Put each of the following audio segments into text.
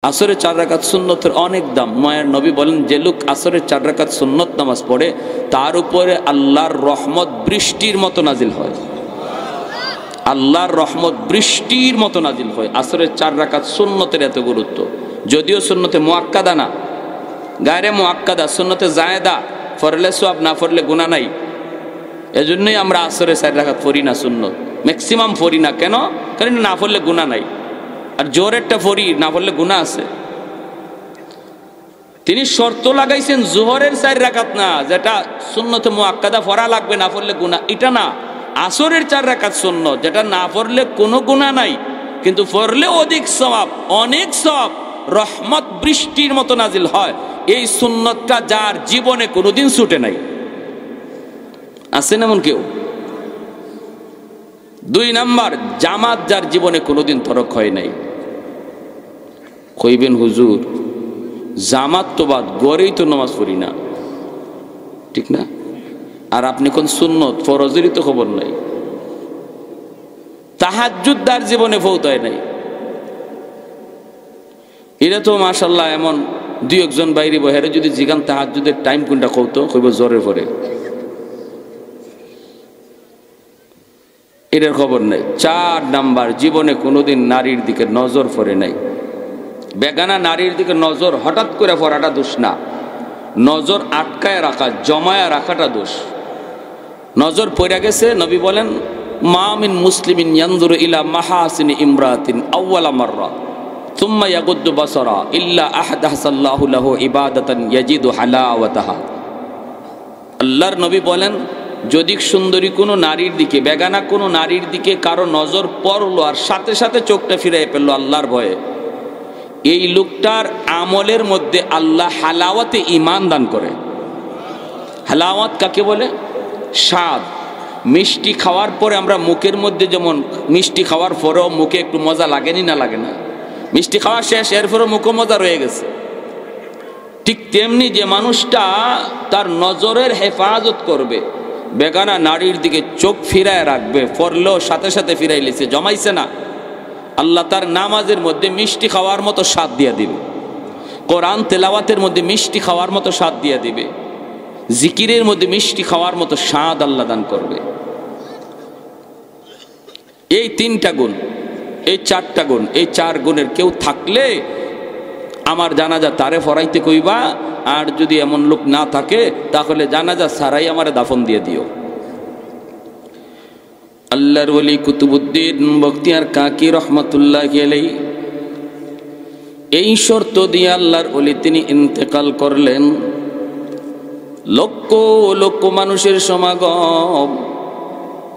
আসরের 4 রাকাত সুন্নতের অনেক দাম। মায়ের নবী বলেন, যে লোক আসরের 4 রাকাত সুন্নত নামাজ পড়ে তার উপরে আল্লাহর রহমত বৃষ্টির মতো নাজিল হয়। আল্লাহর রহমত বৃষ্টির মতো নাজিল হয়। আসরের 4 রাকাত সুন্নতের এত গুরুত্ব, যদিও সুন্নতে মুআক্কাদা না, গায়রে মুআক্কাদা, সুন্নতে জায়েদা, পড়লে সওয়াব, না পড়লে গুনাহ নাই। এজন্যই আমরা আসরে 4 রাকাত পড়ি না, সুন্নত ম্যাক্সিমাম পড়ি না। কেন? কারণ না পড়লে গুনাহ নাই, আর জোরেরটা পড়ি, না পড়লে গুনাহ আছে। তিনি শর্ত লাগাইছেন জোহরের 4 রাকাত না, যেটা সুন্নতে মুআক্কাদা পড়া লাগবে, না পড়লে গুনাহ, এটা না। আসরের 4 রাকাত সুন্নত, যেটা না পড়লে কোনো গুনাহ নাই, কিন্তু পড়লে অধিক সওয়াব, অনেক সওয়াব, রহমত বৃষ্টির মতো নাজিল হয়। এই সুন্নতটা যার জীবনে কোনোদিন ছুটে নাই, আছেন এমন কেউ? 2 নাম্বার, জামাত যার জীবনে কোনোদিন তরক হয় নাই। কইবেন হুজুর জামাত তো বাদ, গড়েই তো নামাজ পড়ি না, ঠিক না? আর আপনি কোন সুন্নত ফরজেরই তো খবর নাই। তাহাজ্জুদ তার জীবনে ফৌত হয় নাই। এটা তো মাশাআল্লাহ এমন 2 একজন বাইরে বহেরে যদি জিগান তাহাজ্জুদের টাইম কোনটা কইতো, কইব জোরে পড়ে, এটার খবর নাই। 4 নাম্বার, জীবনে কোনোদিন নারীর দিকে নজর পড়ে নাই। বেগানা নারীর দিকে নজর হঠাৎ করে পড়াটা দোষ না, নজর আটকায় রাখা, জমায়া রাখাটা দোষ। নজর পড়ে গেছে, নবী বলেন, মা মিন মুসলিমিন ইয়ানজুরু ইলা মাহাসিনি ইমরাতিন আউওয়ালা মাররা সুম্মা ইয়াগুদ্দু বাসারা ইল্লা আহদাসাল্লাহু লাহু ইবাদাতান ইয়াজিদু হালাওয়াতাহা। আল্লাহর নবী বলেন, যদি সুন্দরী কোনো নারীর দিকে, বেগানা কোনো নারীর দিকে কারো নজর পড়লো আর সাথে সাথে চোখটা ফিরাই পেল আল্লাহর ভয়ে, এই লোকটার আমলের মধ্যে আল্লাহ হালাওয়াতে ঈমান দান করে। হালাওয়াত কাকে বলে? স্বাদ। মিষ্টি খাওয়ার পরে আমরা মুখের মধ্যে, যেমন মিষ্টি খাওয়ার পরেও মুখে একটু মজা লাগেনি, না লাগে না? মিষ্টি খাওয়া শেষ, এরপরে মুখে মজা রয়ে গেছে। ঠিক তেমনি যে মানুষটা তার নজরের হেফাজত করবে, বেগানা নারীর দিকে চোখ ফিরায় রাখবে, পড়লেও সাথে সাথে ফিরাইলেছে, জমাইছে না, আল্লাহ তার নামাজের মধ্যে মিষ্টি খাওয়ার মতো স্বাদ দিয়ে দিবে, কোরআন তেলাওয়াতের মধ্যে মিষ্টি খাওয়ার মতো স্বাদ দিয়ে দিবে, জিকিরের মধ্যে মিষ্টি খাওয়ার মতো স্বাদ আল্লাহ দান করবে। এই 3টা গুণ, এই 4টা গুণ, এই 4 গুণের কেউ থাকলে আমার জানাজা তারে ফরাইতে কইবা, আর যদি এমন লোক না থাকে তাহলে জানাজা সারাই আমারে দাফন দিয়ে দিও। আল্লাহর ওলি কুতুবউদ্দিন বখতিয়ার কাকি রহমাতুল্লাহি আলাইহি এই শর্ত দিয়ে আল্লাহর ওলি তিনি ইন্তেকাল করলেন। লক্ষ লক্ষ মানুষের সমাগম,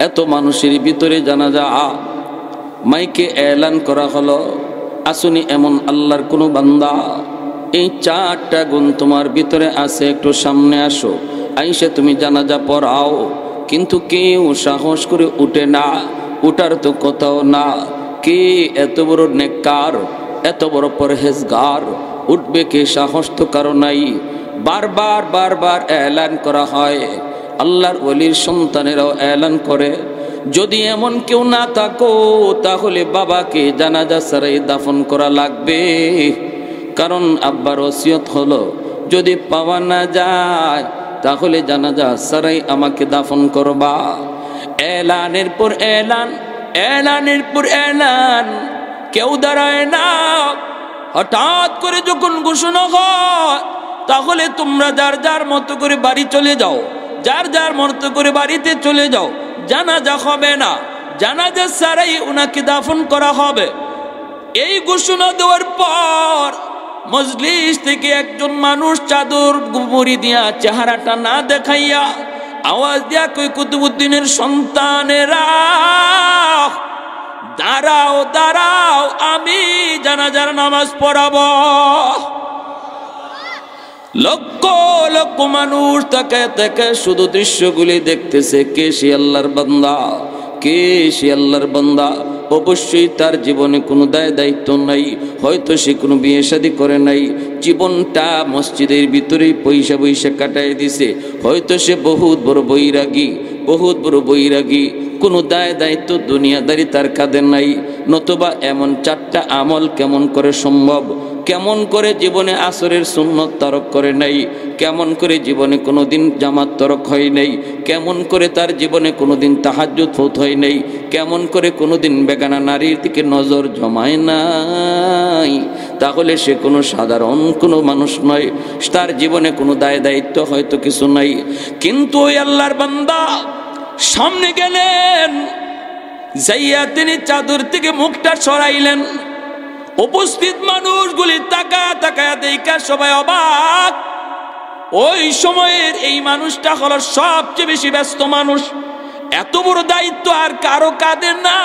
এত মানুষের ভিতরে জানাজা মাইকে এলান করা হলো, আসুনি এমন আল্লাহর কোনো বান্দা, এই 4টা গুণ তোমার ভিতরে আছে, একটু সামনে আসো, আইসে তুমি জানাজা পড়াও। কিন্তু কেউ সাহস করে উঠে না, উঠার তো কথাও না। কে এত বড় নেককার, এত বড় পরহেজগার, উঠবে কে? সাহস তো কারো নাই। বারবার বারবার এলান করা হয়, আল্লাহর ওলির সন্তানেরাও এলান করে, যদি এমন কেউ না থাকো তাহলে বাবাকে জানাজা ছাড়াই দাফন করা লাগবে। কারণ আব্বার ওসিয়ত হলো, যদি পাওয়া না যায় তাহলে জানাজা ছাড়াই আমাকে দাফন করবা। এলানের পর এলান, এলানের পর এলান, কেউ দাঁড়ায় না। হঠাৎ করে যখন ঘোষণা হয়, তাহলে তোমরা যার যার মতো করে বাড়ি চলে যাও, যার যার মতো করে বাড়িতে চলে যাও, জানাজা হবে না, জানাজা ছাড়াই ওনাকে দাফন করা হবে। এই ঘোষণা দেওয়ার পর মজলিস থেকে একজন মানুষ চাদর মুড়ি দিয়া, চেহারাটা না দেখাইয়া আওয়াজ দিয়া কই, কুতুবউদ্দিনের সন্তানেরা দাঁড়াও দাঁড়াও, আমি জানাজার নামাজ পড়াবো। লক্ষ লক্ষ মানুষ তাকায় তাকায় শুধু দৃশ্যগুলি দেখতেছে। কে সে আল্লাহর বান্দা? কে সে আল্লাহর বান্দা? অবশ্যই তার জীবনে কোনো দায় দায়িত্ব নাই, হয়তো সে কোনো বিয়ে শাদী করে নাই, জীবনটা মসজিদের ভিতরেই পয়সা পয়সা কাটায় দিছে, হয়তো সে বহুত বড় বৈরাগী, বহুত বড় বৈরাগী, কোনো দায় দায়িত্ব দুনিয়াদারি তার কাঁধে নাই। নতুবা এমন 4টা আমল কেমন করে সম্ভব? কেমন করে জীবনে আসরের সুন্নত তরক করে নাই, কেমন করে জীবনে কোনোদিন জামাত তরক হয় নাই, কেমন করে তার জীবনে কোনোদিন তাহাজ্জুদ ফৌত হয় নাই, কেমন করে কোনোদিন বেগানা নারীর দিকে নজর জমায় নাই, তাহলে সে কোনো সাধারণ কোনো মানুষ নয়, তার জীবনে কোনো দায় দায়িত্ব হয়তো কিছু নাই। কিন্তু ওই আল্লাহর বান্দা সামনে গেলেন, যাইয়া তিনি চাদর থেকে মুখটা সরাইলেন। উপস্থিত মানুষগুলি তাকায়া তাকায়া দেখা সবাই অবাক। ওই সময়ের এই মানুষটা হলো সবচেয়ে বেশি ব্যস্ত মানুষ। এত বড় দায়িত্ব আর কারো কাঁধে না।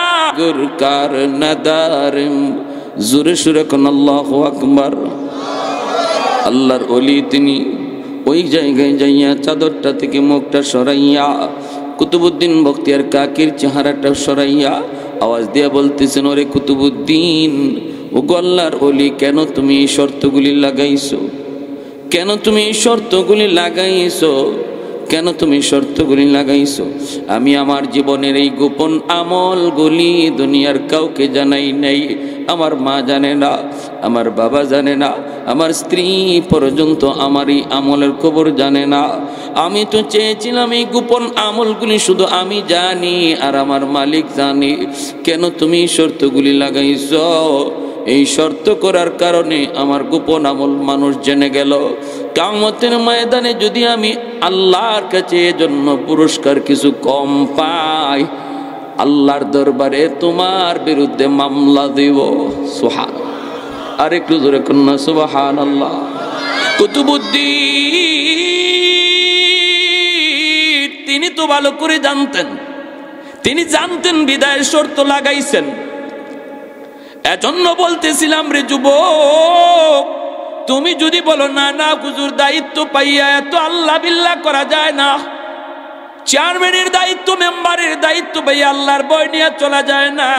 জোরে সুরে কোন আল্লাহু আকবার। আল্লাহর ওলি তিনি ওই জায়গায় যাইয়া চাদরটা থেকে মুখটা সরাইয়া কুতুবউদ্দিন বখতিয়ার কাকির চেহারাটা সরাইয়া আওয়াজ দিয়া বলতেছেন, ওরে কুতুবউদ্দিন, ওগো আল্লাহর ওলি, কেন তুমি এই শর্তগুলি লাগাইছো? কেন তুমি এই শর্তগুলি লাগাইছো? কেন তুমি শর্তগুলি লাগাইছো? আমি আমার জীবনের এই গোপন আমলগুলি দুনিয়ার কাউকে জানাই নাই। আমার মা জানে না, আমার বাবা জানে না, আমার স্ত্রী পর্যন্ত আমার এই আমলের খবর জানে না। আমি তো চেয়েছিলাম এই গোপন আমলগুলি শুধু আমি জানি আর আমার মালিক জানি। কেন তুমি শর্তগুলি লাগাইছো? এই শর্ত করার কারণে আমার গোপন আমল মানুষ জেনে গেল। কিয়ামতের ময়দানে যদি আমি আল্লাহর কাছে এজন্য পুরস্কার কিছু কম পাই, আল্লাহর দরবারে তোমার বিরুদ্ধে মামলা দেব। সুবহানাল্লাহ, আর একটু জোরে কন্যা সুবহানাল্লাহ। কুতুবউদ্দিন তিনি তো ভালো করে জানতেন, তিনি জানতেন বিদায় শর্ত লাগাইছেন। এজন্য বলতেছিলাম, রে যুবক, তুমি যদি বলো না না হুজুর দায়িত্ব পাইয়া এত আল্লাহ বিল্লাহ করা যায় না, চেয়ারম্যানের দায়িত্ব, মেম্বারের দায়িত্ব পাইয়া আল্লাহর ভয় নিয়ে চলা যায় না,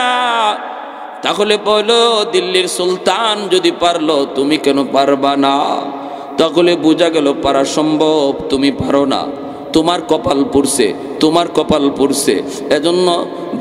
তাহলে বলো দিল্লির সুলতান যদি পারলো তুমি কেন পারবা না? তাহলে বোঝা গেল পারা সম্ভব, তুমি পারো না, তোমার কপাল পুড়ছে, তোমার কপাল পুড়ছে। এজন্য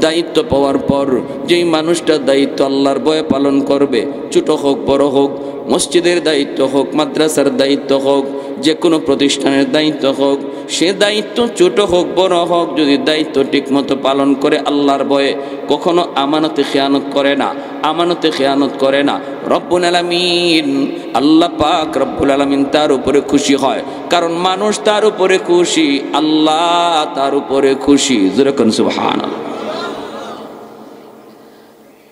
দায়িত্ব পাওয়ার পর যেই মানুষটা দায়িত্ব আল্লাহর ভয়ে পালন করবে, ছোট হোক বড় হোক, মসজিদের দায়িত্ব হোক, মাদ্রাসার দায়িত্ব হোক, যে কোনো প্রতিষ্ঠানের দায়িত্ব হোক, সে দায়িত্ব ছোট হোক বড় হোক, যদি দায়িত্ব ঠিকমতো পালন করে আল্লাহর ভয়ে, কখনো আমানতে খেয়ানত করে না, আমানতে খেয়ানত করে না, রব্বুল আলামিন আল্লাহ পাক রব্বুল আলামিন তার উপরে খুশি হয়। কারণ মানুষ তার উপরে খুশি, আল্লাহ তার উপরে খুশি। যেরকম সুবহানাল্লাহ।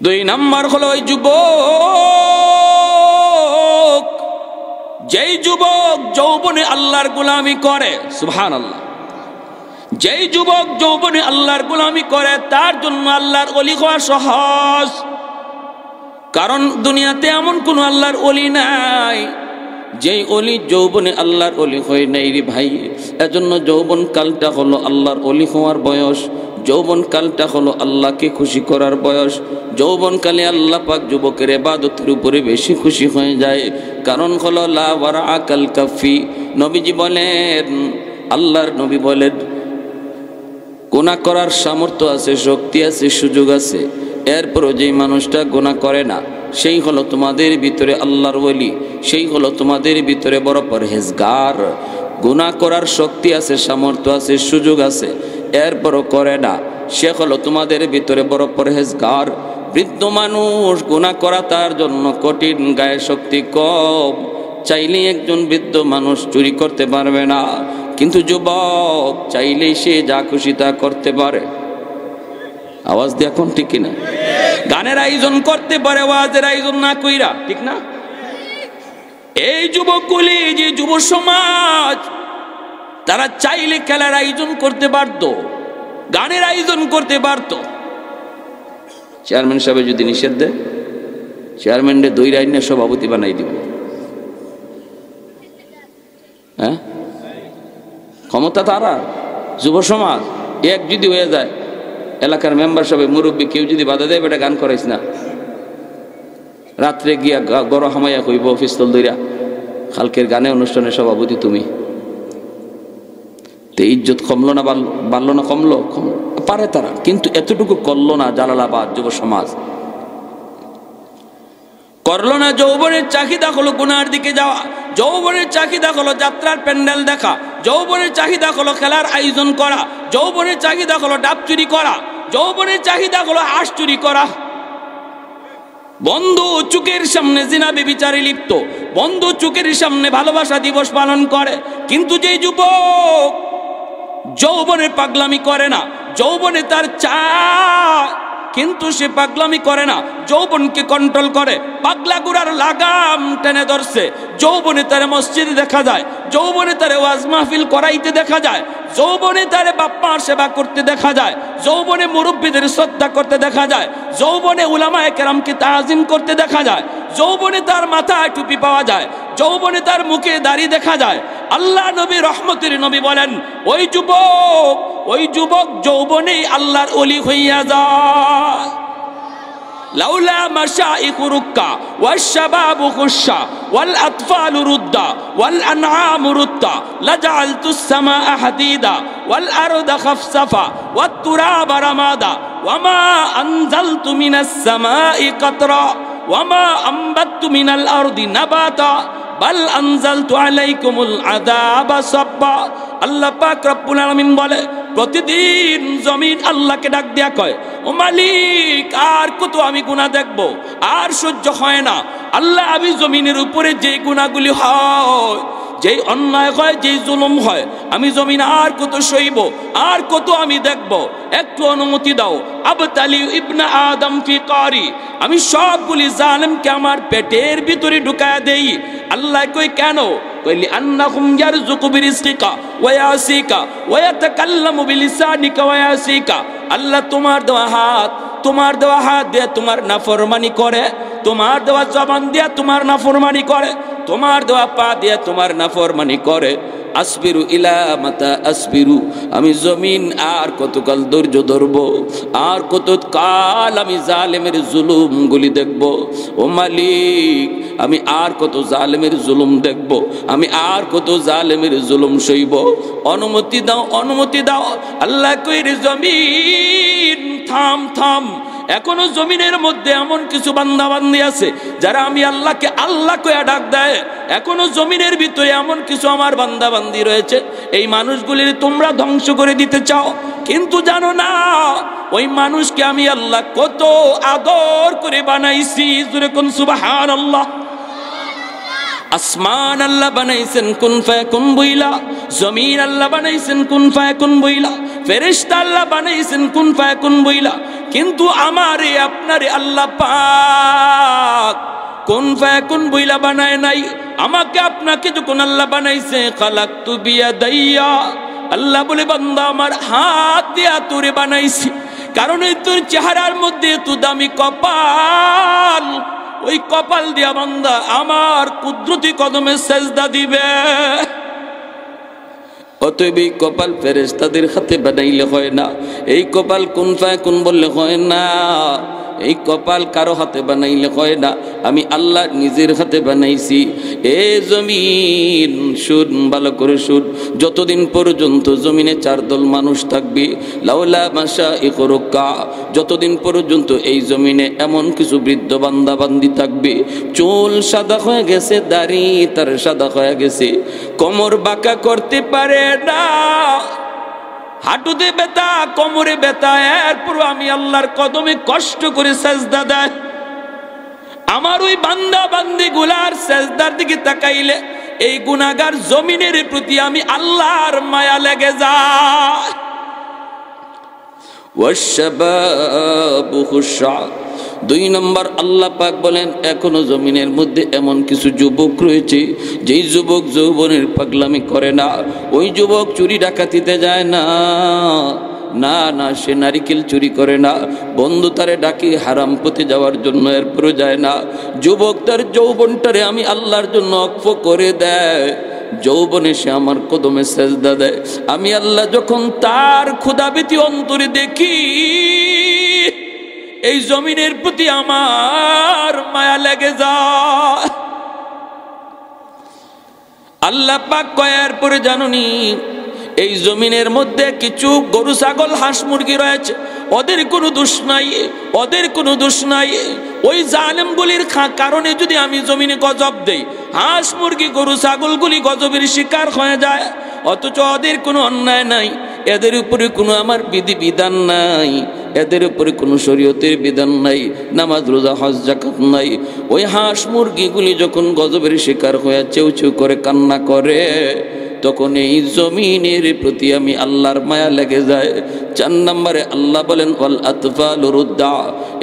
2 নাম্বার হলো ওই যুবক, যেই যুবক যৌবনে আল্লাহর গোলামি করে, সুবহানাল্লাহ, যেই যুবক যৌবনে আল্লাহর গোলামি করে তার জন্য আল্লাহর ওলি হওয়া সহজ। কারণ দুনিয়াতে এমন কোন আল্লাহর ওলি নাই যেই ওলি যৌবনে আল্লাহর ওলি হয় নাই রে ভাই। এজন্য যৌবন কালটা হলো আল্লাহর ওলি হওয়ার বয়স, যৌবন কালটা হলো আল্লাহকে খুশি করার বয়স। যৌবন কালে আল্লাহ পাক যুবকের ইবাদতের উপরে বেশি খুশি হয়ে যায়। কারণ হলো লা ওয়ারা আকাল কাফি। নবীজি বলেন, আল্লাহর নবী বলেন, গুনাহ করার সামর্থ্য আছে, শক্তি আছে, সুযোগ আছে, এরপরও যেই মানুষটা গুনাহ করে না সেই হলো তোমাদের ভিতরে আল্লাহর ওলি, সেই হলো তোমাদের ভিতরে বড় পরহেজগার। গুনাহ করার শক্তি আছে, সামর্থ্য আছে, সুযোগ আছে, এরপরও করে না, সে হলো তোমাদের ভিতরে বড় পরহেজগার। বৃদ্ধ মানুষ গুনাহ করা তার জন্য কঠিন, গায়ে শক্তি কম, চাইলেই একজন বৃদ্ধ মানুষ চুরি করতে পারবে না। কিন্তু যুবক চাইলেই সে যা খুশি তা করতে পারে। আওয়াজ দিয়ে এখন ঠিক কিনা? গানের আয়োজন করতে পারে, ওয়াজের আয়োজন না কইরা, ঠিক না? এই যুবকগুলি, যে যুব সমাজ, তারা চাইলে খেলার আয়োজন করতে পারতো, গানের আয়োজন করতে পারতো। চেয়ারম্যান সাহেব যদি নিষেধ দেয়, চেয়ারম্যানরে 2 রাইনে সভাপতি বানাই দিবে। হ্যাঁ, ক্ষমতা তারা, যুব সমাজ এক যদি হয়ে যায়, এলাকার মেম্বার সবাই মুরব্বী কেউ যদি বাধা দেয়, বেটা গান করাইস না, রাত্রে গিয়া গড় হামাইয়া কইব পিস্তল দইরা, কালকের গানে অনুষ্ঠানের সভাপতি তুমি। তো ইজ্জত কমলো না বাড়লো না? কমলো, পারে তারা, কিন্তু এতটুকু করলো না জালালাবাদ যুব সমাজ। করলো না। যৌবনের চাহিদা হলো গুনার দিকে যাওয়া, যৌবনের চাহিদা হলো যাত্রার প্যান্ডেল দেখা, যৌবনের চাহিদা হলো খেলার আয়োজন করা, যৌবনের চাহিদা হলো ডাব চুরি করা, যৌবনের চাহিদা হলো হাঁস চুরি করা। বন্ধু চোখের সামনে জিনা ব্যভিচারে লিপ্ত, বন্ধু চোখের সামনে ভালোবাসা দিবস পালন করে, কিন্তু যেই যুবক যৌবনে পাগলামি করে না, যৌবনে তার কিন্তু সে পাগলামি করে না, যৌবনকে কন্ট্রোল করে, পাগলা গুড়ার লাগাম টেনে ধরছে। যৌবনে তারে মসজিদে দেখা যায়, যৌবনে তারে ওয়াজ মাহফিল করাইতে দেখা যায়, যৌবনে তারে বাপ্পার সেবা করতে দেখা যায়, যৌবনে মুরব্বীদের শ্রদ্ধা করতে দেখা যায়, যৌবনে উলামায়ে কেরামকে তাজিম করতে দেখা যায়, যৌবনে তার মাথায় টুপি পাওয়া যায়, যৌবনে তার মুখে দাড়ি দেখা যায়। আল্লাহ নবী রহমতের নবী বলেন, ওই যুবক যৌবনেই আল্লাহর ওলি হইয়া যায়। লাউলা মাশাইখু রুক্কা ওয়াশ-শাবাবু খুশশা ওয়াল আতফালু রুদ্দা ওয়াল আনআমু রুদ্দা লাজআলতুস সামাআ হাদিদা ওয়াল আরদা খাফসাফা ওয়াত তুরাবা রামাদা ওয়ামা আনজালতু মিনাস সামাই কাতরা ওয়ামা আম্বাততু মিনাল আরদি নাবাতা বাল আনজালতু আলাইকুমুল আযাবা সাব্বা। আল্লাহ পাক রব্বুল আলামিন বলে, প্রতিদিন জমিন আল্লাহকে ডাক দিয়া কয়, ও মালিক আর কত আমি গুনাহ দেখব, আর সহ্য হয় না। আল্লাহ, আমি জমিনের উপরে যে গুনাহগুলি হয়, যেই অন্যায় হয়, যেই জুলুম হয়, আমি জমিন আর কত সইব, আর কত আমি দেখব, একটু অনুমতি দাও। আবতালি ইবনা আদম ফি কারি, আমি সবগুলি জালেমকে আমার পেটের ভিতরে ঢুকায়া দেই। আল্লাহ কই কেন? কইলি আন্নাহুম ইয়ারযুকু বিরিজকিকা ওয়া ইয়াসিকা ওয়া ইয়াতাকাল্লামু বিলিসানিকা ওয়া ইয়াসিকা। আল্লাহ তোমার দেওয়া হাত দিয়ে তোমার নাফরমানি করে, তোমার দেওয়া জবান দিয়ে তোমার নাফরমানি করে, তোমার দেওয়া পা দিয়ে তোমার নাফরমানি করে। আসবিরু ইলা মাতা আসবিরু, আমি জমিন আর কতকাল ধৈর্য ধরব, আর কত কাল আমি জালেমের জুলুমগুলি দেখব। ও মালিক, আমি আর কত জালেমের জুলুম দেখব, আমি আর কত জালেমের জুলুম সইব। অনুমতি দাও, অনুমতি দাও। আল্লাহ কইরে, জমিন থাম থাম, এখনো জমিনের মধ্যে এমন কিছু বান্দা বান্দি আছে যারা আমি আল্লাহকে আল্লাহ কইয়া ডাক দেয়। এখনো জমিনের ভিতরে এমন কিছু আমার বান্দা বান্দি রয়েছে, এই মানুষগুলির তোমরা ধ্বংস করে দিতে চাও, কিন্তু জানো না ওই মানুষকে আমি আল্লাহ কত আদর করে বানাইছি। জোরে কোন সুবহানাল্লাহ। আসমান আল্লাহ বানাইছেন কুন ফায়াকুন বইলা, জমিন আল্লাহ বানাইছেন কুন ফায়াকুন বইলা, ফেরেশতা আল্লাহ বানাইছেন কুন ফায়াকুন বইলা, কিন্তু আমারে আপনারে আল্লাহ পাক কুন ফায়াকুন বইলা বানায় নাই। আমাকে আপনাকে যখন আল্লাহ বানাইছে, খালাকতু বিয়াদাইয়া, আল্লাহ বলে বান্দা আমার হাত দিয়া তোরে বানাইছি, কারণ এই তোর চেহারার মধ্যে এত দামি কপাল, ওই কপাল দিয়া বান্দা আমার কুদরতি কদমে সেজদা দিবে। অতএব এই কপাল ফেরেশতাদের হাতে বানাইলে হয় না, এই কপাল কুন ফায়াকুন বললে হয় না, এই কপাল কারো হাতে বানাইলে হয় না, আমি আল্লাহ নিজের হাতে বানাইছি। এ জমিন শুন, ভালো করে শুন, যতদিন পর্যন্ত জমিনে চার দল মানুষ থাকবে, লাউলা মাশাইখু রুক্কা, যতদিন পর্যন্ত এই জমিনে এমন কিছু বৃদ্ধ বান্দা বান্দি থাকবে, চুল সাদা হয়ে গেছে, দাড়ি তার সাদা হয়ে গেছে, কোমর বাঁকা করতে পারে না, হাঁটুতে ব্যথা, কোমরে ব্যথা, এরপর আমি আল্লাহর কদমে কষ্ট করে সেজদা দেয়। আমার ওই বান্দা বান্দি গুলার সেজদার দিকে তাকাইলে এই গুনাহগার জমিনের প্রতি আমি আল্লাহর মায়া লেগে যায়। ওয়াশশাবাবু খুশশা, 2 নম্বর আল্লাহ পাক বলেন, এখনো জমিনের মধ্যে এমন কিছু যুবক রয়েছে যেই যুবক যৌবনের পাগলামি করে না। ওই যুবক চুরি ডাকাতিতে যায় না, না না, সে নারিকেল চুরি করে না, বন্ধু তারে ডাকি হারাম পথে যাওয়ার জন্য, এরপরও যায় না। যুবক তার যৌবনটারে আমি আল্লাহর জন্য অক্ফ করে দেয়, যৌবনে সে আমার কদমে সেজদা দেয়। আমি আল্লাহ যখন তার ক্ষুধাবীতি অন্তরে দেখি, এই জমিনের প্রতি আমার মায়া লেগে যায়। আল্লাহ পাক কয়ার পরে জানুনি, এই জমিনের মধ্যে কিছু গরু ছাগল হাঁস মুরগি রয়েছে, ওদের কোনো দোষ নাই, ওদের কোনো দোষ নাই। ওই জালেমগুলির কারণে যদি আমি জমিনে গজব দেই, হাঁস মুরগি গরু ছাগলগুলি গজবের শিকার হয়ে যায়, অথচ ওদের কোনো অন্যায় নাই, এদের উপরে কোনো আমার বিধিবিধান নাই, এদের উপরে কোনো শরীয়তের বিধান নাই, নামাজ রোজা হজ যাকাত নাই। ওই হাঁস মুরগিগুলি যখন গজবের শিকার হয়ে চেউ চেউ করে কান্না করে, তখন এই জমিনের প্রতি আমি আল্লাহর মায়া লেগে যায়। 4 নম্বরে আল্লাহ বলেন ওয়াল আতফালু রুদ্দা,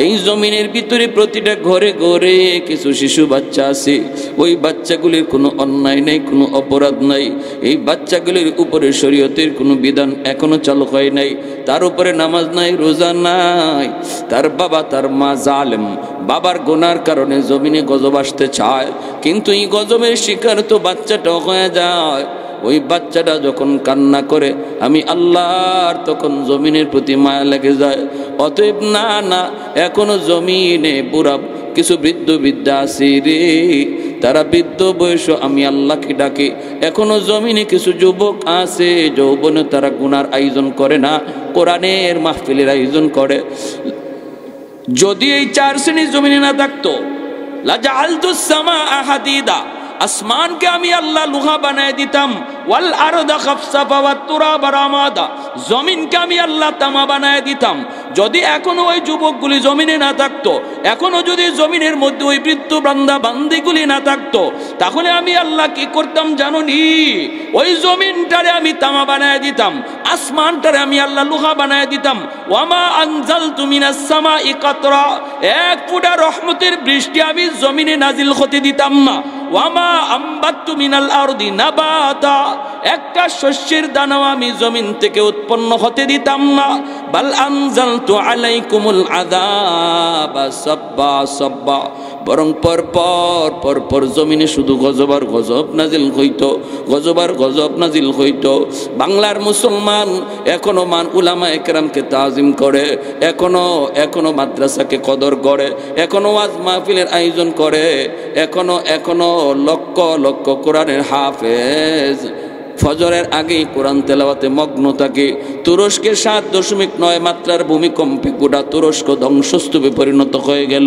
এই জমিনের ভিতরে প্রতিটা ঘরে ঘরে কিছু শিশু বাচ্চা আছে, ওই বাচ্চাগুলির কোনো অন্যায় নেই, কোনো অপরাধ নাই, এই বাচ্চাগুলির উপরে শরীয়তের কোনো বিধান এখনো চালু হয় নাই, তার উপরে নামাজ নাই, রোজা নাই, তার বাবা তার মা জালেম, বাবার গুনার কারণে জমিনে গজব আসতে চায়, কিন্তু এই গজবের শিকার তো বাচ্চাটা হয়ে যায়। ওই বাচ্চাটা যখন কান্না করে আমি আল্লাহর তখন জমিনের প্রতি মায়া লেগে যায়। অতএব না এখনো জমিনে বুড়া কিছু বৃদ্ধ বৃদ্ধা আছে রে, তারা বৃদ্ধ বয়স আমি আল্লাহকে ডাকে। এখনো জমিনে কিছু যুবক আছে, যৌবনে তারা গুনার আয়োজন করে না, কোরআনের মাহফিলের আয়োজন করে। যদি এই 4 শ্রেণী জমিনে না থাকতো, লাজাআলতুস সামাআ হাদিদা, আসমানকে আমি আল্লাহ লোহা বানায় দিতাম, ওয়াল আরদা খাফসাফা ওয়াত তুরাবা রামাদা, জমিনকে আমি আল্লাহ তামা বানায় দিতাম। যদি এখনো ওই যুবকগুলি জমিনে না থাকতো, এখনো যদি জমিনের মধ্যে ওই বৃদ্ধ বান্দা বান্দিগুলি না থাকতো, তাহলে আমি আল্লাহ কি করতাম জানোনি? ওই জমিনটারে আমি তামা বানায় দিতাম, আসমানটারে আমি আল্লাহ লোহা বানায় দিতাম। ওয়ামা আনজালতু মিনাস সামাই কাতরা, 1 ফোঁটা রহমতের বৃষ্টি আমি জমিনে নাজিল হতে দিতাম না। ওয়ামা আম্বাতু মিনাল আরদি নাবাতা, একটা শস্যের দানাও আমি জমিন থেকে উৎপন্ন হতে দিতাম না। বাল আনজালতু আলাইকুমুল আযাবা সাব্বা সাব্বা, বরং পর জমিনে শুধু গজব আর গজব নাজিল হইতো, গজব আর গজব নাজিল হইতো। বাংলার মুসলমান এখনো উলামায়ে কেরামকে তাজিম করে, এখনো মাদ্রাসাকে কদর করে, এখনো ওয়াজ মাহফিলের আয়োজন করে, এখনো লক্ষ লক্ষ কোরআনের হাফেজ ফজরের আগেই কোরআন তেলাওয়াতে মগ্ন থাকে। তুরস্কে 7.9 মাত্রার ভূমিকম্পে গোটা তুরস্ক ধ্বংসস্তূপে পরিণত হয়ে গেল।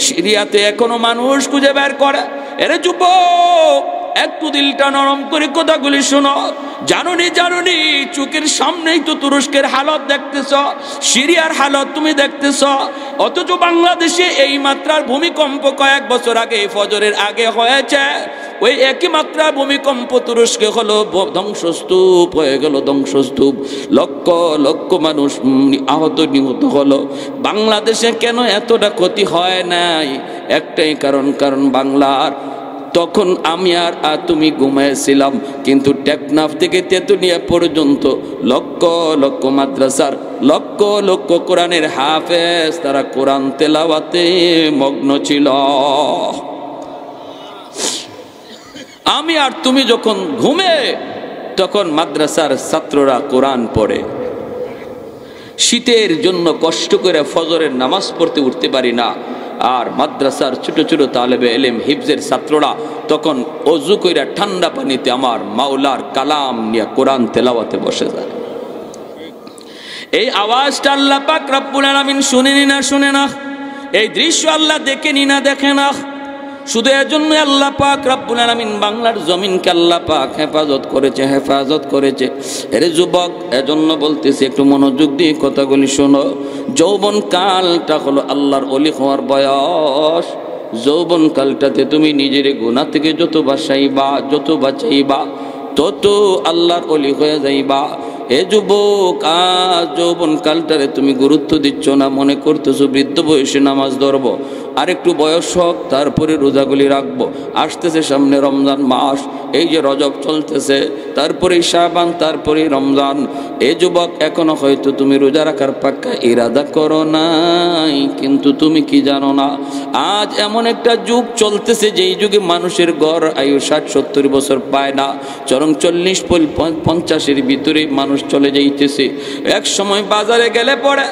সিরিয়াতে এখনো মানুষ খুঁজে বের করে। এরে যুবক, একটু দিলটা নরম করে কথাগুলি শোনো। জানুনি চোখের সামনেই তো তুরস্কের হালত দেখতেছ, সিরিয়ার হালত তুমি দেখতেছ, অথচ বাংলাদেশে এই মাত্রার ভূমিকম্প কয়েক বছর আগে ফজরের আগে হয়েছে। ওই একই মাত্রা ভূমিকম্প তুরস্কে হলো, ধ্বংসস্তূপ হয়ে গেল, ধ্বংসস্তূপ, লক্ষ লক্ষ মানুষ আহত নিহত হলো। বাংলাদেশে কেন এতটা ক্ষতি হয় নাই? একটাই কারণ বাংলার তখন আমি আর তুমি ঘুমাইছিলাম, কিন্তু টেকনাফ থেকে তেতুলিয়া পর্যন্ত লক্ষ লক্ষ মাদ্রাসার লক্ষ লক্ষ কোরআনের হাফেজ তারা কোরআন তেলাওয়াতে মগ্ন ছিল। আমি আর তুমি যখন ঘুমে, তখন মাদ্রাসার ছাত্ররা কোরআন পড়ে। শীতের জন্য কষ্ট করে ফজরের নামাজ পড়তে উঠতে পারি না, আর মাদ্রাসার ছোট ছোট তালেবে এলেম হিফজের ছাত্ররা তখন অজু কইরা ঠান্ডা পানিতে আমার মাওলার কালাম নিয়ে কোরআন তেলাওয়াতে বসে যায়। এই আওয়াজটা আল্লাহ পাক রব্বুল আলামিন শুনেনি না শুনে না? এই দৃশ্য আল্লাহ দেখেনি না দেখে না? শুধু এজন্য আল্লাহ পাক রব্বুল আলামিন বাংলার জমিনকে আল্লাহ পাক হেফাজত করেছে। এর যুবক, এজন্য বলতেছি একটু মনোযোগ দিয়ে কথাগুলি শোনো। যৌবন কালটা হলো আল্লাহর ওলি হওয়ার বয়স। যৌবন কালটাতে তুমি নিজের গুনাহ থেকে যত বাঁচাইবা তত আল্লাহর ওলি হয়ে যাইবা। এ যুবক, আজ যৌবন কালটারে তুমি গুরুত্ব দিচ্ছ না, মনে করতেছো বৃদ্ধ বয়সে নামাজ ধরবো, আর একটু বয়স হোক তারপরে রোজাগুলি রাখবো। আসতেছে সামনে রমজান মাস, এই যে রজব চলতেছে, তারপরে শাবান, তারপরে রমজান। এ যুবক, এখনো হয়তো তুমি রোজা রাখার পাক্কা ইরাদা করো নাই, কিন্তু তুমি কি জানো না, আজ এমন একটা যুগ চলতেছে যেই যুগে মানুষের গড় আয়ু 60-70 বছর পায় না, চরম 40-50-এর ভিতরে মানুষ চলে যাইতেছে। এক সময় বাজারে গেলে পরে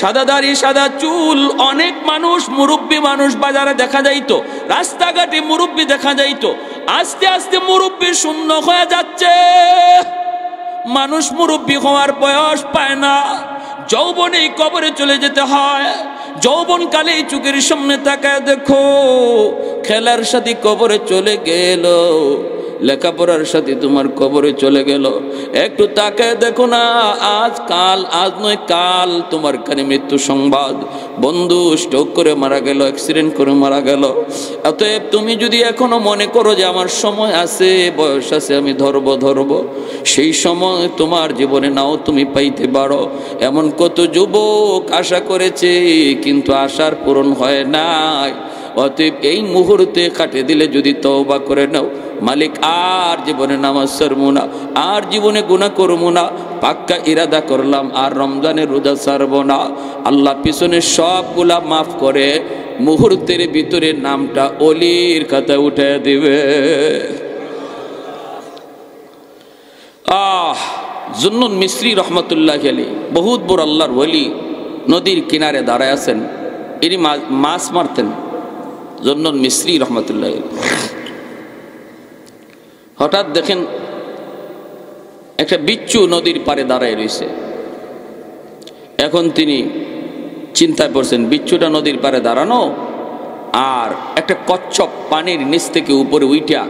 সাদা দাড়ি সাদা চুল অনেক মানুষ, মুরব্বী মানুষ বাজারে দেখা যাইতো, রাস্তাঘাটে মুরব্বী দেখা যাইতো। আস্তে আস্তে মুরব্বী শূন্য হয়ে যাচ্ছে, মানুষ মুরব্বী হওয়ার বয়স পায় না। যৌবনেই কবরে চলে যেতে হয়। যৌবনকালে চোখের সামনে তাকায় দেখো, খেলার সাথে কবরে চলে গেল, লেখাপড়ার সাথে তোমার কবরে চলে গেল। একটু তাকায় দেখো না, আজ কাল, আজ নয় কাল তোমার কানে মৃত্যু সংবাদ। বন্ধু স্ট্রোক করে মারা গেল, অ্যাক্সিডেন্ট করে মারা গেল। অতএব তুমি যদি এখনো মনে করো যে আমার সময় আছে, বয়স আছে, আমি ধরবো, সেই সময় তোমার জীবনে নাও তুমি পাইতে পারো। এমন কত যুবক আশা করেছে কিন্তু আশার পূরণ হয় নাই। অতএব এই মুহূর্তে কাটে দিলে যদি তওবা করে নাও, মালিক আর জীবনে নামাজ ছাড়বো না, আর জীবনে গুনাহ করবো না, পাক্কা ইরাদা করলাম আর রমজানের রোজা ছাড়বো না। আল্লাহ পিছনে সবগুলা মাফ করে মুহূর্তের ভিতরে নামটা ওলির খাতায় উঠে দিবে। জুন্নুন মিসরি রহমতুল্লাহি আলাইহি বহুত বড় আল্লাহর ওলি, নদীর কিনারে দাঁড়ায় আছেন। ইনি মাছ মারতেন, জুন্নুন মিসরি রহমতুল্লাহি আলাইহি। হঠাৎ দেখেন একটা বিচ্ছু নদীর পাড়ে দাঁড়ায় রয়েছে। এখন তিনি চিন্তায় পড়ছেন, বিচ্ছুটা নদীর পাড়ে দাঁড়ানো, আর একটা কচ্ছপ পানির নিচ থেকে উপরে উইটা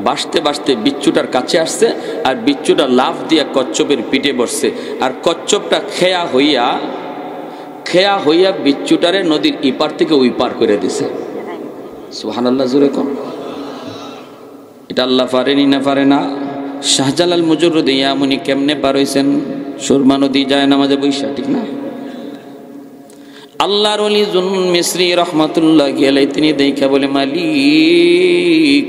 বাসতে বাসতে বিচ্ছুটার কাছে আসছে, আর বিচ্ছুটা লাফ দিয়া কচ্ছপের পিঠে বসছে, আর কচ্ছপটা খেয়া হইয়া বিচ্ছুটারে নদীর ইপার থেকে ওই পার করে দিছে। সুবহানাল্লাহ, জোরে কম। এটা আল্লাহ পারেনি না পারে না? শাহজালাল মুজররদি ইয়ামুনি কেমনে পার হইছেন? সুরমা নদী যায় নামাজে বৈশা, ঠিক না? আল্লাহর ওলি জুন্নুন মিসরি রহমাতুল্লাহি আলাইহি তিনি দেখা বলে, মালিক,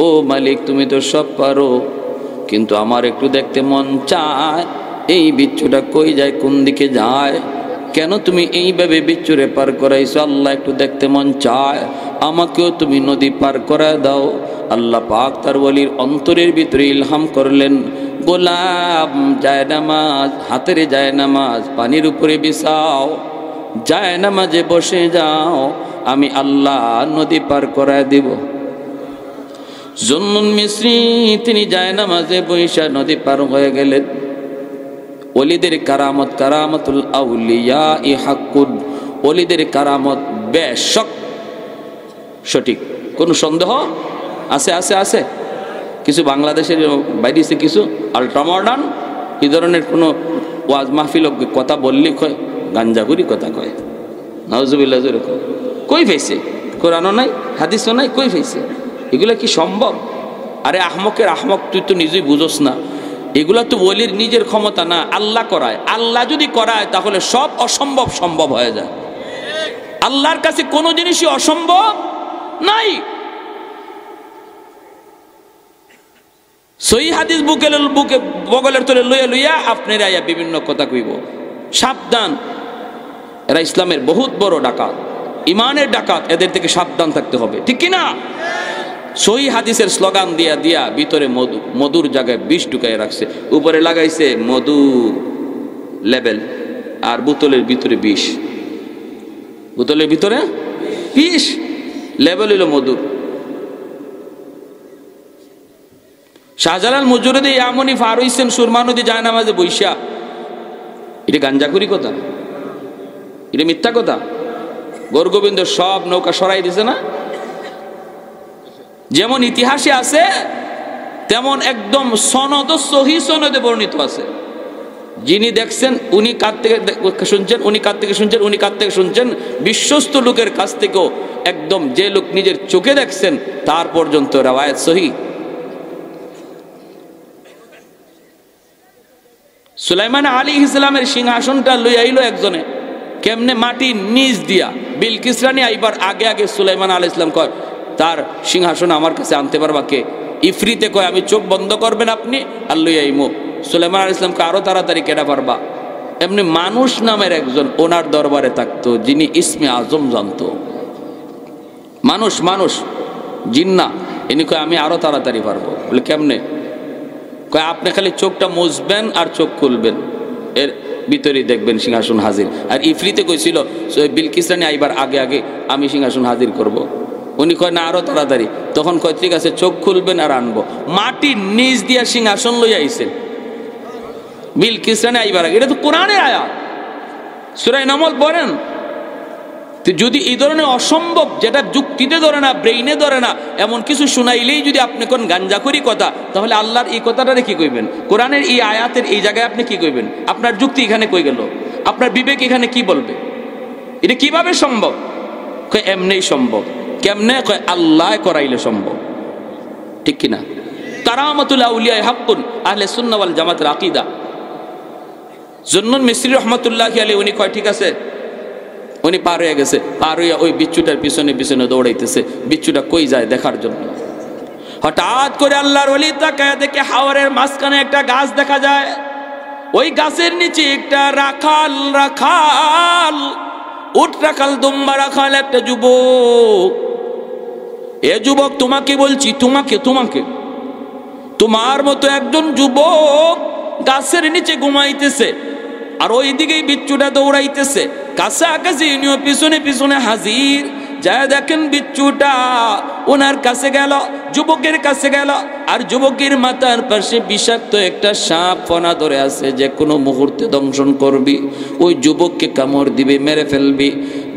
ও মালিক, তুমি তো সব পারো, কিন্তু আমার একটু দেখতে মন চায় এই বিচ্ছুটা কই যায়, কোন দিকে যায়, কেন তুমি এইভাবে বিচ্ছুরে পার করাইছো? আল্লাহ একটু দেখতে মন চায়, আমাকেও তুমি নদী পার করায় দাও। আল্লাহ পাক তার ওলির অন্তরের ভিতরে ইলহাম করলেন, গোলাম জায়নামাজ, হাতের জায়নামাজ পানির উপরে বিছাও, জায়নামাজে বসে যাও, আমি আল্লাহ নদী পার করায় দিব। জুন্নুন মিসরি তিনি জায়নামাজে বৈশা নদী পার হয়ে গেলেন। ওলিদের কারামত, কারামতুল আউলিয়া ই হাক্কুন, ওলিদের কারামত বেশক সঠিক, কোনো সন্দেহ আছে? আছে আছে কিছু বাংলাদেশের বাইরে কিছু আল্ট্রা মডার্ন এই ধরনের কোনো ওয়াজ মাহফিল কথা বললি কয় গাঞ্জাগুরি কথা কয়, নাউজুবিল্লাহ, জোরে কই পাইছে? কোরআনও নাই, হাদিসও নাই, কই পাইছে? এগুলা কি সম্ভব? আরে আহমকের আহমক, তুই তো নিজেই বুঝোস না। এগুলা তো ওলির নিজের ক্ষমতা না, আল্লাহ করায়। আল্লাহ যদি করায় তাহলে সব অসম্ভব সম্ভব হয়ে যায়। আল্লাহর কাছে কোনো জিনিসই অসম্ভব নাই। সহিহ হাদিস বুকে বগলের তলে লইয়া লইয়া আপনারা আইয়া বিভিন্ন কথা কইব। সাবধান, এরা ইসলামের বহুত বড় ডাকাত, ইমানের ডাকাত, এদের থেকে সাবধান থাকতে হবে, ঠিক কিনা? সহিহ হাদিসের স্লোগান দিয়া দিয়া ভিতরে মধুর জায়গায় বিষ ঢুকাই রাখছে, উপরে লাগাইছে মধু লেবেল, আর বোতলের ভিতরে বিষ, বোতলের ভিতরে বিষ, লেবেল হইল মধু। শাহজালাল মুজররদি ইয়ামুনি পার হইছেন সুরমা নদী জায়নামাজে বৈশা। এটা গাঞ্জাখুরি কথা, এটা মিথ্যা কথা। গৌরগোবিন্দ সব নৌকা সরাই দিছে না? যেমন ইতিহাসে আছে তেমন একদম সনদ, সহি সনদে বর্ণিত আছে। যিনি দেখছেন উনি কার থেকে শুনছেন, উনি কার থেকে শুনছেন, উনি কার থেকে শুনছেন, বিশ্বস্ত লোকের কাছ থেকেও একদম যে লোক নিজের চোখে দেখছেন তার পর্যন্ত রওয়ায়াত সহি। সুলাইমান আলাইহিস ইসলামের সিংহাসনটা লই আইলো একজনে, কেমনে মাটি নিচ দিয়া। বিলকিস রানী আইবার আগে আগে সুলাইমান আলাইহিস ইসলাম কয়, তার সিংহাসন আমার কাছে আনতে পারবা কে? ইফরিতে কয়, আমি চোখ বন্ধ করবেন আপনি আর লই আইমো। সুলাইমান আলাইহিস ইসলামকে আরো তাড়াতাড়ি কেডা পারবা? এমনি মানুষ নামের একজন ওনার দরবারে থাকতো, যিনি ইসমে আজম জানতো। মানুষ মানুষ জিন্না, ইনি কয় আমি আরো তাড়াতাড়ি পারবো। বলে কেমনে? কয় আপনি খালি চোখটা মুছবেন আর চোখ খুলবেন, এর ভিতরেই দেখবেন সিংহাসন হাজির। আর ইফরিতে কইছিল বিলকিস রানী আইবার আগে আগে আমি সিংহাসন হাজির করব। উনি কয় না আরো তাড়াতাড়ি। তখন কয় ঠিক আছে, চোখ খুলবেন আর আনবো। মাটির নিচ দিয়া সিংহাসন লই আইছেন বিলকিস রানী আইবার আগে। এটা তো কোরআনের আয়াত, সূরা নামল পড়েন। যদি এই ধরনের অসম্ভব, যেটা যুক্তিতে ধরে না, ব্রেইনে ধরে না, এমন কিছু শুনাইলেই যদি আপনি কোন গাঞ্জাখুরি কথা, তাহলে আল্লাহর এই কথাটারে কি কইবেন? কোরআনের এই আয়াতের এই জায়গায় আপনি কি কইবেন? আপনার যুক্তি এখানে কই গেল? আপনার বিবেক এখানে কি বলবে? এটা কিভাবে সম্ভব? কয় এমনিই সম্ভব। কেমনে? কয় আল্লাহ করাইলে সম্ভব। ঠিক কিনা? কারামাতুল আউলিয়া হাক্কুন, আহলে সুন্নাহ ওয়াল জামাতের আকীদা। জুন্নুন মিসরি রহমাতুল্লাহি আলাইহি উনি কয় ঠিক আছে, উনি পার হয়ে গেছে, পার হইয়া ওই বিচ্ছুটার পিছনে পিছনে দৌড়াইতেছে, বিচ্ছুটা কই যায় দেখার জন্য। হঠাৎ করে আল্লাহর ওলি তাকায় দেখে হাওরের মাঝখানে একটা গাছ দেখা যায়। ওই গাছের নিচে একটা রাখাল উট রাখাল, দুম্বা রাখাল, একটা যুবক। এ যুবক, তোমাকে বলছি, তোমাকে তোমার মতো একজন যুবক গাছের নিচে ঘুমাইতেছে, আর ওই দিকেই বিচ্ছুটা দৌড়াইতেছে। কাছাকাছি ইনিও পিছনে পিছনে হাজির। যায় দেখেন বিচ্ছুটা ওনার কাছে গেল, যুবকের কাছে গেল, আর যুবকের মাথার পাশে বিষাক্ত একটা সাপ ফনা ধরে আছে, যে কোনো মুহূর্তে দংশন করবি, ওই যুবককে কামড় দিবে, মেরে ফেলবি।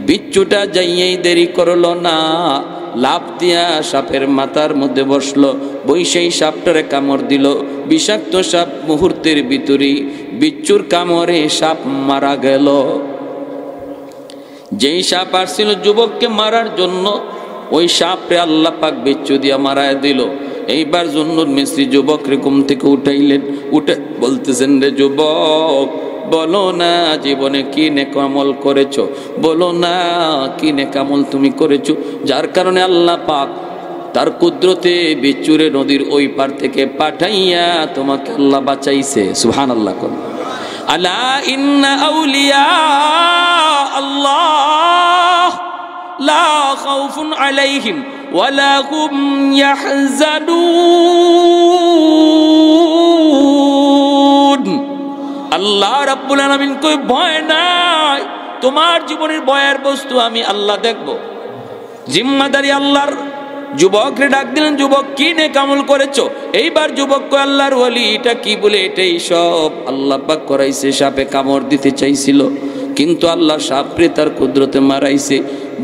বিচ্ছুটা যাইয়েই দেরি করলো না, লাফ দিয়া সাপের মাথার মধ্যে বসলো, বৈশাই সাপটারে কামড় দিল। বিষাক্ত সাপ মুহূর্তের ভিতরেই বিচ্ছুর কামড়ে সাপ মারা গেল। যেই সাপ আসছিল যুবককে মারার জন্য, ওই সাপরে আল্লাহ পাক বিচ্ছু দিয়া মারায় দিল। এইবার জুন্নুন মিসরি যুবকরে ঘুম থেকে উঠাইলেন, উঠে বলতেছেন, রে যুবক, বলো না জীবনে কি নেকামল করেছো, বলো না কি নেকামল তুমি করেছো, যার কারণে আল্লাহ পাক তার কুদরতে বিচ্ছুরে নদীর ওই পার থেকে পাঠাইয়া তোমাকে আল্লাহ বাঁচাইছে। সুবহানাল্লাহ। কোন আলা ইন্না আউলিয়া আল্লাহ লা খাউফুন আলাইহিম ওয়ালা হুম ইয়াহজানুন। আল্লাহ রাব্বুল আলামিন কই ভয় নাই, তোমার জীবনের ভয়ের বস্তু আমি আল্লাহ দেখব। জিম্মাদারি আল্লাহর। যুবকরে ডাক দিলেন, যুবক কি নেকামল করেছো? এইবার যুবক কয়, আল্লাহর ওলি এটা কি বলে, এটাই সব আল্লাহ পাক করাইছে। সাপে কামড় দিতে চাইছিল, কিন্তু আল্লাহ সাপরে তার কুদরতে মারাইছে।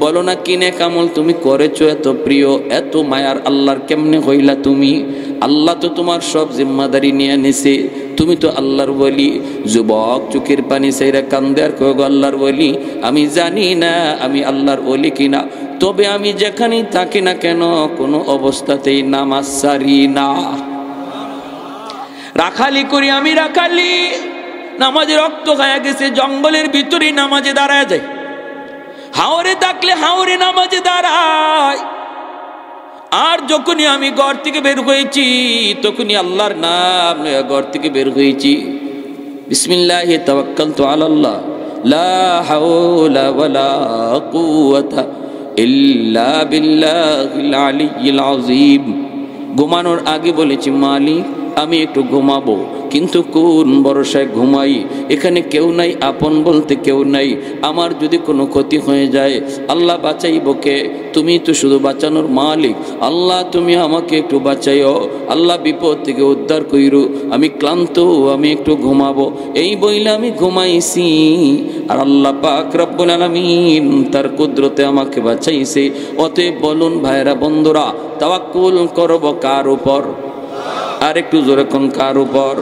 বলো না কি নেকামল তুমি করেছো, এত প্রিয় এত মায়ার আল্লাহর কেমনে হইলা তুমি? আল্লাহ তো তোমার সব জিম্মাদারি নিয়ে নিছে, তুমি তো আল্লাহর ওলি। যুবক চোখের পানি সাইরা কান্দে আর কয়, আল্লাহর ওলি, আমি জানি না আমি আল্লাহর ওলি কিনা, তবে আমি যেখানেই থাকি না কেন কোনো অবস্থাতেই নামাজ সারি না। রাখালি করি আমি, রাখালি। নামাজে রক্ত খায়া গেছে, জঙ্গলের ভিতরে নামাজে দাঁড়ায় যায়। হাওরে থাকলে হাওরে নামাজে দাঁড়ায়। আর যখনই আমি ঘর থেকে বের হয়েছি, তখনই আল্লাহর নাম লইয়া ঘর থেকে বের হয়েছি। বিসমিল্লাহি তাওয়াক্কালতু আলাল্লাহ, লা হাওলা ওয়ালা কুওয়াতা ইল্লা বিল্লাহিল আলিয়্যিল আযীম। ঘুমানোর আগে বলেছি, মালিক আমি একটু ঘুমাবো, কিন্তু কোন ভরসায় ঘুমাই? এখানে কেউ নাই, আপন বলতে কেউ নাই। আমার যদি কোনো ক্ষতি হয়ে যায়, আল্লাহ বাঁচাইব কে? তুমি তো শুধু বাঁচানোর মালিক। আল্লাহ তুমি আমাকে একটু বাঁচাইও, আল্লাহ বিপদ থেকে উদ্ধার কইরো। আমি ক্লান্ত, আমি একটু ঘুমাবো। এই বইলে আমি ঘুমাইছি, আর আল্লাহ পাক রব্বুল আলামিন তার কুদরতে আমাকে বাঁচাইছে। অতএব বলুন ভাইরা বন্ধুরা, তাওয়াক্কুল করব কার উপর? আর একটু জোরে কোন, কার উপর?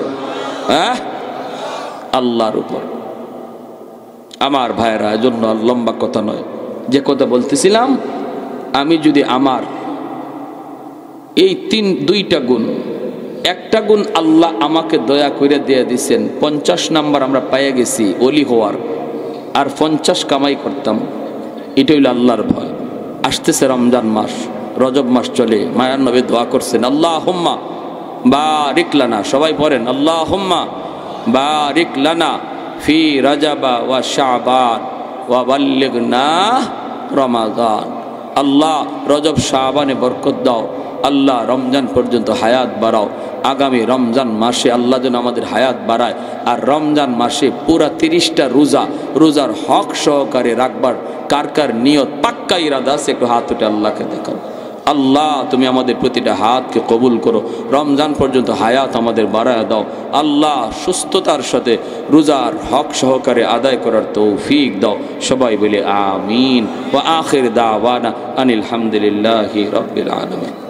আল্লাহর উপর। আমার ভাইরা, জন্য লম্বা কথা নয়, যে কথা বলতেছিলাম, আমি যদি আমার এই দুইটা গুণ, একটা গুণ আল্লাহ আমাকে দয়া করে দিয়ে দিছেন, 50 নাম্বার আমরা পাইয়া গেছি ওলি হওয়ার, আর 50 কামাই করতাম। এটা হইল আল্লাহর ভয়। আসতেছে রমজান মাস, রজব মাস চলে, মায়ার নবী দোয়া করছেন, আল্লাহুম্মা বারিক লানা, সবাই পড়েন, আল্লাহুম্মা বারিক লানা ফি রাজাবা ওয়া শাবান ওয়া বাল্লিগনা রমাদান। আল্লাহ রজব শাবানে বরকত দাও, আল্লাহ রমজান পর্যন্ত হায়াত বাড়াও। আগামী রমজান মাসে আল্লাহ যেন আমাদের হায়াত বাড়ায়, আর রমজান মাসে পুরা 30টা রোজার হক সহকারে রাখবার কার কার নিয়ত পাক্কা ইরাদা আছে? একটু হাত উঠে আল্লাহকে দেখান। আল্লাহ তুমি আমাদের প্রতিটা হাতকে কবুল করো, রমজান পর্যন্ত হায়াত আমাদের বাড়ায় দাও। আল্লাহ সুস্থতার সাথে রোজার হক সহকারে আদায় করার তৌফিক দাও। সবাই বলে আমিন। ওয়া আখির দাওয়ানা আনিল হামদুলিল্লাহি রাব্বিল আলামিন।